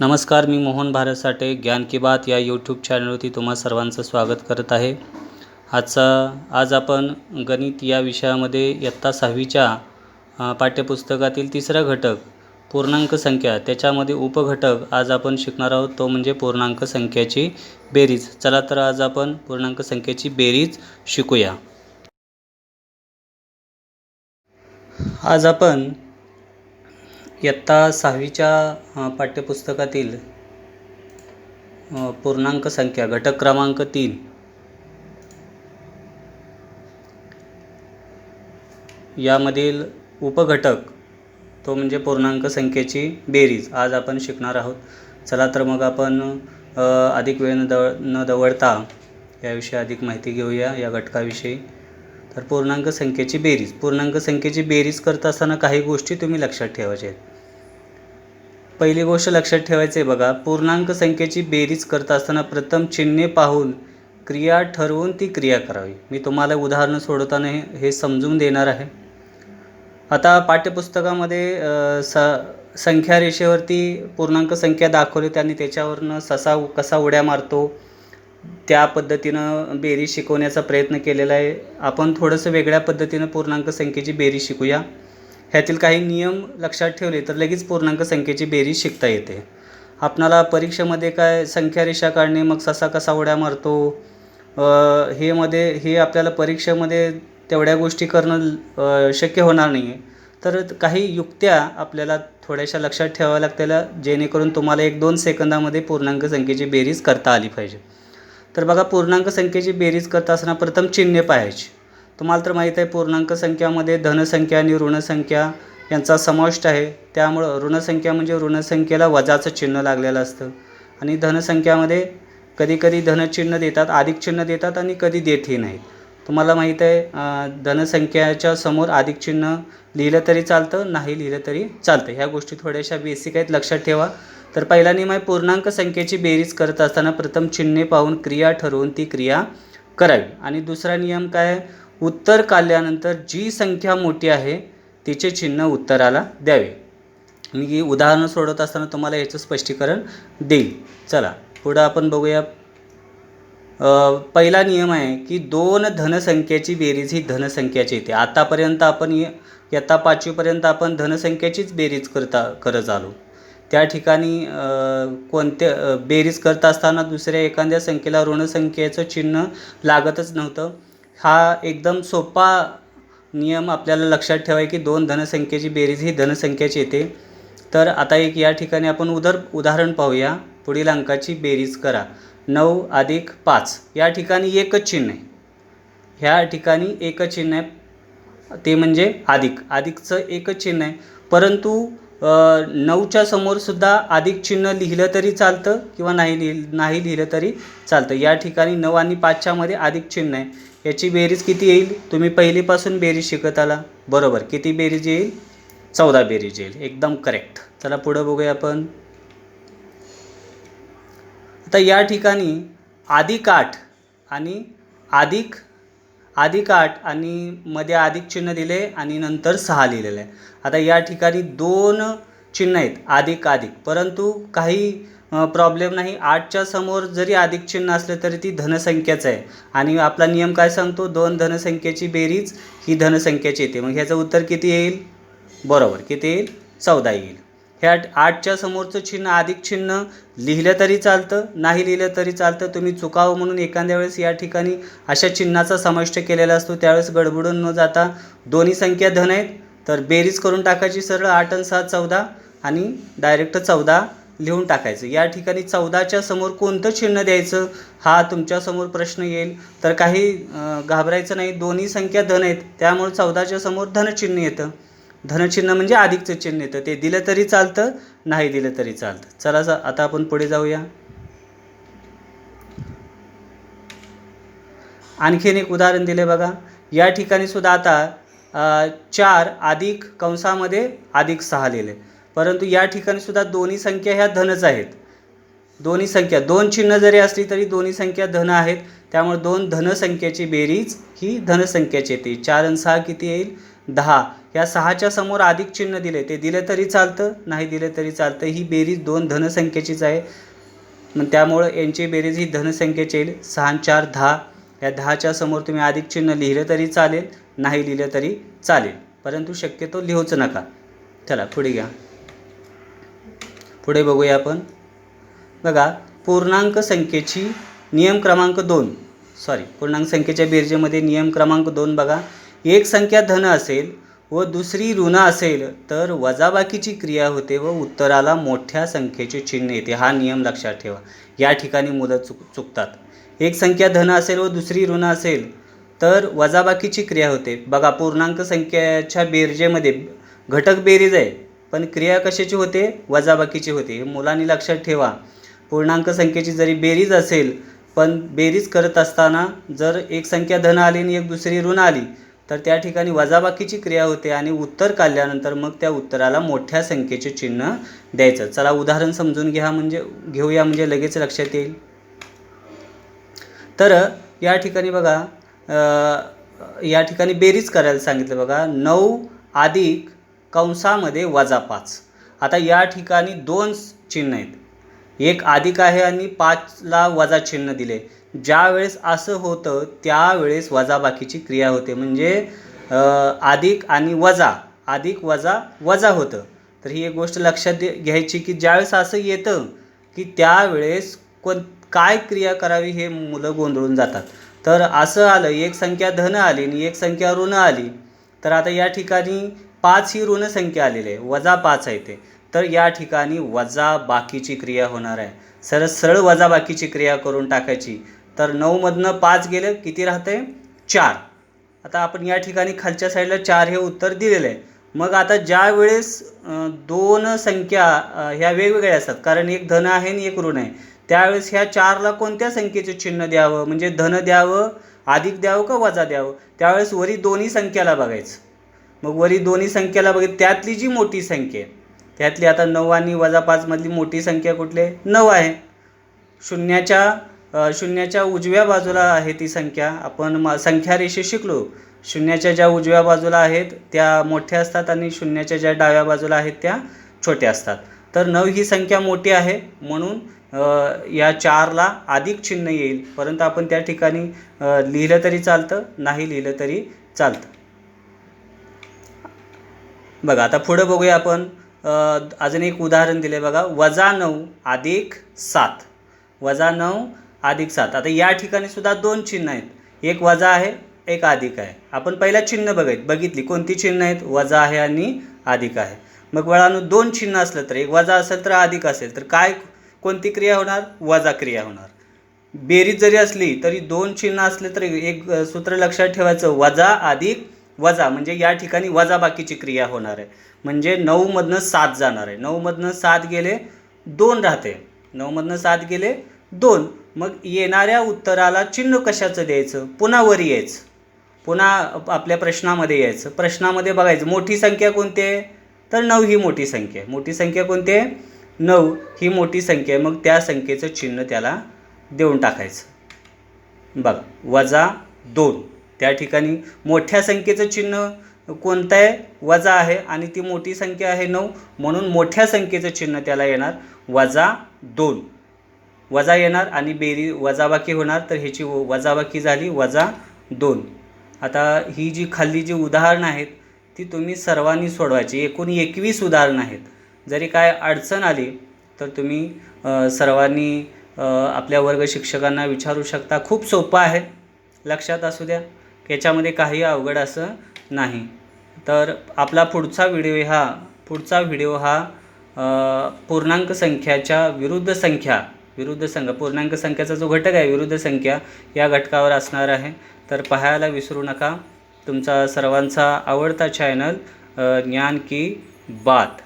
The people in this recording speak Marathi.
नमस्कार, मी मोहन भारत साठे ज्ञान की बात या यूट्यूब चॅनलवरती तुम्हा सर्वांचं स्वागत करत आहे। आज आपण गणित या विषयामध्ये इयत्ता 6वीच्या पाठ्यपुस्तकातील तिसरा घटक पूर्णांक संख्या त्याच्यामध्ये उपघटक आज आपण शिकणार आहोत, तो म्हणजे पूर्णांक संख्याची बेरीज। चला तर आज आपण पूर्णांक संख्याची बेरीज शिकूया। आज आपण इयत्ता 6वीच्या पाठ्यपुस्तकातील पूर्णांक संख्या घटक क्रमांक 3 यामधील उपघटक तो म्हणजे पूर्णांक संख्येची बेरीज आज आपण शिकणार आहोत। चला तर मग आपण अधिक वेळ न दवडता याविषयी अधिक माहिती घेऊया या घटकाविषयी। तर पूर्णांक संख्येची बेरीज, पूर्णांक संख्येची बेरीज करत असताना काही गोष्टी तुम्ही लक्षात ठेवायच्या आहेत। पहिली गोष्ट लक्षात ठेवायची आहे बघा, पूर्णांक संख्येची बेरीज करत असताना प्रथम चिन्हे पाहून क्रिया ठरवून ती क्रिया करावी। मी तुम्हाला उदाहरण सोडवताना हे समजून देणार आहे। आता पाठ्यपुस्तकामध्ये संख्या रेषेवरती पूर्णांक संख्या दाखवली, त्यांनी त्याच्यावरनं कसा उड्या मारतो त्या पद्धतीनं बेरीज शिकवण्याचा प्रयत्न केलेला आहे। आपण थोडंसं वेगळ्या पद्धतीनं पूर्णांक संख्येची बेरीज शिकूया। ह्यातील काही नियम लक्षात ठेवले तर लगेच पूर्णांक संख्येची बेरीज शिकता येते। आपणाला परीक्षेमध्ये काय संख्या रेषा काढणे, मग कसा उड्या मारतो, हे आपल्याला परीक्षेमध्ये तेवढ्या गोष्टी करणं शक्य होणार नाही आहे। तर काही युक्त्या आपल्याला थोड्याशा लक्षात ठेवाव्या लागतील, जेणेकरून तुम्हाला 1-2 सेकंदामध्ये पूर्णांक संख्येची बेरीज करता आली पाहिजे। तर बघा, पूर्णांक संख्येची बेरीज करत असताना प्रथम चिन्हे पाहायची। तुम्हाला तर माहीत आहे, पूर्णांक संख्यामध्ये धनसंख्या आणि ऋणसंख्या यांचा समावेश आहे। त्यामुळं ऋणसंख्या म्हणजे ऋणसंख्येला वजाचं चिन्ह लागलेलं असतं, आणि धनसंख्यामध्ये कधी धनचिन्ह देतात, अधिक चिन्ह देतात आणि कधी देतही नाहीत। तुम्हाला माहीत आहे, धनसंख्याच्या समोर अधिक चिन्ह लिहिलं तरी चालतं, नाही लिहिलं तरी चालतं। ह्या गोष्टी थोड्याशा बेसिक आहेत, लक्षात ठेवा। तर पहिला नियम आहे, पूर्णांक संख्येची बेरीज करत असताना प्रथम चिन्हे पाहून क्रिया ठरवून ती क्रिया करावी। आणि दुसरा नियम काय, उत्तर काढल्यानंतर जी संख्या मोठी आहे तिचे चिन्ह उत्तराला द्यावे। मी उदाहरण सोडवत असताना तुम्हाला याचं स्पष्टीकरण देईल। चला पुढं आपण बघूया। पहिला नियम आहे की 2 धनसंख्याची बेरीज ही धनसंख्याची येते। आतापर्यंत आपण इयत्ता 5वीपर्यंत आपण धनसंख्याचीच बेरीज करत आलो। त्या ठिकाणी बेरीज करत असताना दुसऱ्या एखाद्या संख्येला ऋणसंख्येचं चिन्ह लागतच नव्हतं। हा एकदम सोपा नियम आपल्याला लक्षात ठेवाय की 2 धनसंख्येची बेरीज ही धनसंख्याची येते। तर आता या ठिकाणी आपण उदाहरण पाहूया। पुढील अंकाची बेरीज करा, 9 + 5। या ठिकाणी एकच चिन्ह आहे, ह्या ठिकाणी एकच चिन्ह आहे, ते म्हणजे अधिकचं एकच चिन्ह आहे। परंतु 9च्या समोर सुद्धा अधिक चिन्ह लिहिलं तरी चालतं किंवा नाही लिहिलं तरी चालतं। या ठिकाणी 9 आणि 5च्या मध्ये अधिक चिन्ह आहे, याची बेरीज किती येईल? तुम्ही पहिलीपासून बेरीज शिकत आला, बरोबर। किती बेरीज येईल? 14 बेरीज येईल, एकदम करेक्ट। चला पुढं बघूया आपण। आता या ठिकाणी +8 आणि +8 आणि मध्ये अधिक चिन्ह दिले आणि नंतर 6 लिहिलेलं आहे। आता या ठिकाणी 2 चिन्ह आहेत, अधिक, परंतु काही प्रॉब्लेम नाही। 8च्या समोर जरी अधिक चिन्ह असलं तरी ती धनसंख्याच आहे, आणि आपला नियम काय सांगतो, 2 धनसंख्येची बेरीज ही धनसंख्याची येते। मग ह्याचं उत्तर किती येईल? बरोबर, किती येईल? 14 येईल। ह्या 8च्या समोरचं चिन्ह अधिक चिन्ह लिहिलं तरी चालतं, नाही लिहिलं तरी चालतं। तुम्ही चुकावं म्हणून एखाद्या वेळेस या ठिकाणी अशा चिन्हाचा समाविष्ट केलेला असतो, त्यावेळेस गडबडून न जाता दोन्ही संख्या धन आहेत तर बेरीज करून टाकायची सरळ। 8 आणि 6 14 आणि डायरेक्ट 14 लिहून टाकायचं। या ठिकाणी 14च्या समोर कोणतं चिन्ह द्यायचं हा तुमच्यासमोर प्रश्न येईल, तर काही घाबरायचं नाही। दोन्ही संख्या धन आहेत, त्यामुळे 14च्या समोर धनचिन्ह येतं। धनचिन्ह म्हणजे अधिकचं चिन्ह येतं, ते दिलं तरी चालतं, नाही दिलं तरी चालतं। चला आता आपण पुढे जाऊया। आणखीन एक उदाहरण दिले बघा। या ठिकाणी सुद्धा आता 4 अधिक कंसामध्ये +6 लिहिले, परंतु या ठिकाणी सुद्धा दोन्ही संख्या ह्या धनच आहेत। दोन्ही संख्या 2 चिन्ह जरी असली तरी दोन्ही संख्या धन आहेत, त्यामुळे 2 धनसंख्येची बेरीज ही धनसंख्याची येते। 4 आणि 6 किती येईल? 10। या 6च्या समोर अधिक चिन्ह दिले, ते दिले तरी चालतं, नाही दिले तरी चालतं. ही बेरीज 2 धनसंख्येचीच आहे, मग त्यामुळं यांची बेरीज ही धनसंख्येची येईल. 6 आणि 4 10. या 10च्या समोर तुम्ही अधिक चिन्ह लिहिलं तरी चालेल, नाही लिहिलं तरी चालेल, परंतु शक्यतो लिहूच नका. चला पुढे घ्या. पुढे बघूया आपण. बघा, पूर्णांक संख्येची नियम क्रमांक 2, पूर्णांक संख्येच्या बेरजेमध्ये नियम क्रमांक 2 बघा. एक संख्या धन असेल व दुसरी ऋण असेल तर वजाबाकीची क्रिया होते व उत्तराला मोठ्या संख्येचे चिन्ह येते. हा नियम लक्षात ठेवा. या ठिकाणी मुलं चुकतात. एक संख्या धन असेल व दुसरी ऋण असेल तर वजाबाकीची क्रिया होते. बघा, पूर्णांक संख्येच्या बेरजेमध्ये घटक बेरीज आहे, पण क्रिया कशाची होते? वजाबाकीची होते. हे मुलांनी लक्षात ठेवा. पूर्णांक संख्येची जरी बेरीज असेल, पण बेरीज करत असताना जर एक संख्या धन आली आणि एक दुसरी ऋण आली तर त्या ठिकाणी वजाबाकीची क्रिया होते आणि उत्तर काढल्यानंतर मग त्या उत्तराला मोठ्या संख्येचे चिन्ह द्यायचं. चला उदाहरण समजून घेऊया म्हणजे लगेच लक्षात येईल. तर या ठिकाणी बघा, या ठिकाणी बेरीज करायला सांगितलं. बघा, 9 अधिक कंसामध्ये -5. आता या ठिकाणी 2 चिन्ह आहेत, एक अधिक आहे आणि 5ला वजा चिन्ह दिले. ज्या वेळेस असं होतं त्यावेळेस वजाबाकीची क्रिया होते, म्हणजे अधिक आणि वजा, अधिक वजा वजा होतं. तर ही एक गोष्ट लक्षात घ्यायची की ज्यावेळेस असं येतं की त्यावेळेस काय क्रिया करावी हे मुलं गोंधळून जातात. तर असं आलं, एक संख्या धन आली आणि एक संख्या ऋण आली, तर आता या ठिकाणी 5 ही ऋण संख्या आलेली आहे, -5 आहे ते. तर या ठिकाणी वजाबाकीची क्रिया होणार आहे. सरळ वजाबाकीची क्रिया करून टाकायची. तर 9मधनं 5 गेलं, किती राहते? 4. आता आपण या ठिकाणी खालच्या साईडला 4 हे उत्तर दिलेलं आहे. मग आता ज्या वेळेस 2 संख्या ह्या वेगवेगळ्या असतात, कारण एक धन आहे आणि एक ऋण आहे, त्यावेळेस ह्या 4ला कोणत्या संख्येचे चिन्ह द्यावं, म्हणजे धन द्यावं, अधिक द्यावं का वजा द्यावं? त्यावेळेस वरी दोन्ही संख्याला बघायचं. मग वरी दोन्ही संख्याला बघायचं, त्यातली जी मोठी संख्या आहे, त्यातली आता 9 आणि -5 मधली मोठी संख्या कुठली आहे? 9 आहे. शून्याच्या उजव्या बाजूला आहे ती संख्या. आपण संख्या रेषे शिकलो. शून्याच्या ज्या उजव्या बाजूला आहेत त्या मोठ्या असतात आणि शून्याच्या ज्या डाव्या बाजूला आहेत त्या छोट्या असतात. तर 9 ही संख्या मोठी आहे, म्हणून या 4ला अधिक चिन्ह येईल, परंतु आपण त्या ठिकाणी लिहिलं तरी चालतं, नाही लिहिलं तरी चालतं. बघा, आता पुढे बघूया आपण. अजून एक उदाहरण दिले बघा. -9 अधिक 7. -9 अधिक 7. आता या ठिकाणी सुद्धा 2 चिन्ह आहेत, एक वजा आहे, एक अधिक आहे. आपण पहिला चिन्ह बघितली, कोणती चिन्ह आहेत? वजा आहे आणि अधिक आहे. मग बाळांनो, 2 चिन्ह असलं तर, एक वजा असेल तर अधिक असेल तर कोणती क्रिया होणार? वजा क्रिया होणार. बेरीज जरी असली तरी 2 चिन्ह असले तर एक सूत्र लक्षात ठेवायचं, वजा अधिक वजा, म्हणजे या ठिकाणी वजाबाकीची क्रिया होणार आहे. म्हणजे 9मधनं 7 जाणार आहे. 9मधनं 7 गेले, 2 राहते. 9मधनं 7 गेले 2. मग येणाऱ्या उत्तराला चिन्ह कशाचं द्यायचं? पुन्हा वरी यायचं, पुन्हा आपल्या प्रश्नामध्ये यायचं. प्रश्नामध्ये बघायचं मोठी संख्या कोणती आहे? तर 9 ही मोठी संख्या आहे. मोठी संख्या कोणती आहे? 9 ही मोठी संख्या आहे. मग त्या संख्येचं चिन्ह त्याला देऊन टाकायचं. बघा, -2. त्या ठिकाणी मोठ्या संख्येचं चिन्ह कोणतं आहे? वजा आहे आणि ती मोठी संख्या आहे 9, म्हणून मोठ्या संख्येचं चिन्ह त्याला येणार -2. वजा येणार आणि बेरीज वजाबाकी होणार, तर ह्याची वजाबाकी झाली -2. आता ही जी खाली जी उदाहरणं आहेत ती तुम्ही सर्वांनी सोडवायची. एकूण 21 उदाहरणं आहेत. जरी काय अडचण आली तर तुम्ही सर्वांनी आपल्या वर्ग शिक्षकांना विचारू शकता. खूप सोपं आहे, लक्षात असू द्या, याच्यामध्ये काही अवघड असं नाही. तर आपला पुढचा व्हिडिओ हा पूर्णांक संख्याच्या विरुद्ध संख्या, पूर्णांक संख्याचा जो घटक आहे विरुद्ध संख्या, या घटकावर असणार आहे. तर पाहायला विसरू नका. तुमचा सर्वांचा आवडता चॅनल ज्ञान की बात.